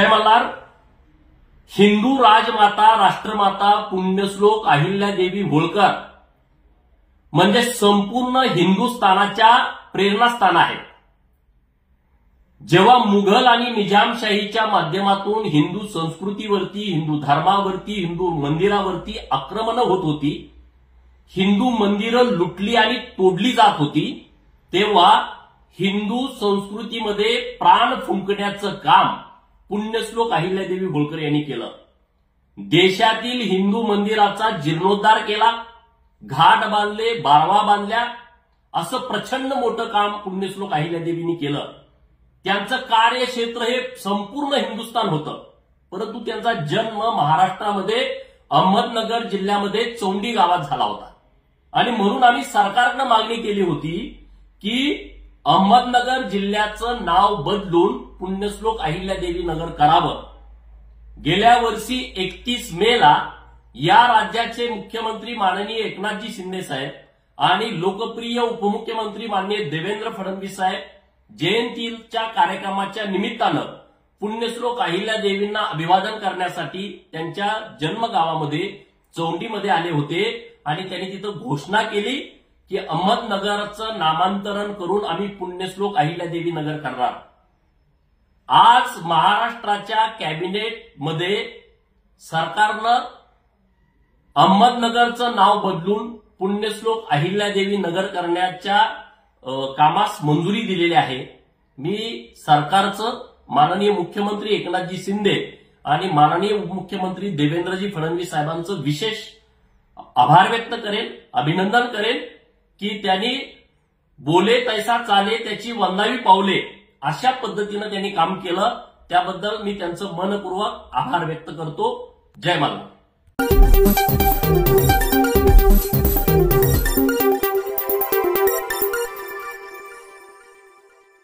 जय मल्हार. हिंदू राजमाता राष्ट्रमाता पुण्यश्लोक अहिल्यादेवी होळकर म्हणजे संपूर्ण हिंदुस्थानाच्या प्रेरणास्थान आहे. जेव्हा मुघल आणि निजामशाहीच्या माध्यमातून हिंदू संस्कृतीवरती, हिंदू धर्मावरती, हिंदू मंदिरावरती आक्रमण होत होती, हिंदू मंदिरं लुटली आणि तोडली जात होती, तेव्हा हिंदू संस्कृतीमध्ये प्राण फुंकण्याचं काम पुण्यश्लोक अहिल्यादेवी होळकर यांनी केलं. देशातील हिंदू मंदिराचा जीर्णोद्धार केला, घाट बांधले, बारवा बांधल्या, असं प्रचंड मोठं काम पुण्यश्लोक अहिल्यादेवींनी केलं. त्यांचं कार्यक्षेत्र हे संपूर्ण हिंदुस्थान होतं, परंतु त्यांचा जन्म महाराष्ट्रामध्ये अहमदनगर जिल्ह्यामध्ये चौंडी गावात झाला होता. आणि म्हणून आम्ही सरकारनं मागणी केली होती की अहमदनगर जिल्ह्याचं नाव बदलून पुण्यश्लोक अहिल्यादेवी नगर करावं. गेल्या वर्षी 31 मेला या राज्याचे मुख्यमंत्री माननीय एकनाथजी शिंदे साहेब आणि लोकप्रिय उपमुख्यमंत्री माननीय देवेंद्र फडणवीस साहेब जयंतीच्या कार्यक्रमाच्या निमित्तानं पुण्यश्लोक अहिल्यादेवींना अभिवादन करण्यासाठी त्यांच्या जन्मगावामध्ये चौंडीमध्ये आले होते आणि त्यांनी तिथं घोषणा केली की अहमदनगरचं नामांतरण करून आम्ही पुण्यश्लोक अहिल्यादेवी नगर करणार. आज महाराष्ट्राच्या कॅबिनेटमध्ये सरकारनं अहमदनगरचं नाव बदलून पुण्यश्लोक अहिल्यादेवी नगर करण्याच्या कामास मंजुरी दिलेली आहे. मी सरकारचं, माननीय मुख्यमंत्री एकनाथजी शिंदे आणि माननीय उपमुख्यमंत्री देवेंद्रजी फडणवीस साहेबांचं विशेष आभार व्यक्त करेन, अभिनंदन करेन की त्यांनी बोले तैसा चाले त्याची वंदावी पावले अशा पद्धतीनं त्यांनी काम केलं. त्याबद्दल मी त्यांचं मनपूर्वक आभार व्यक्त करतो. जय मल्हार.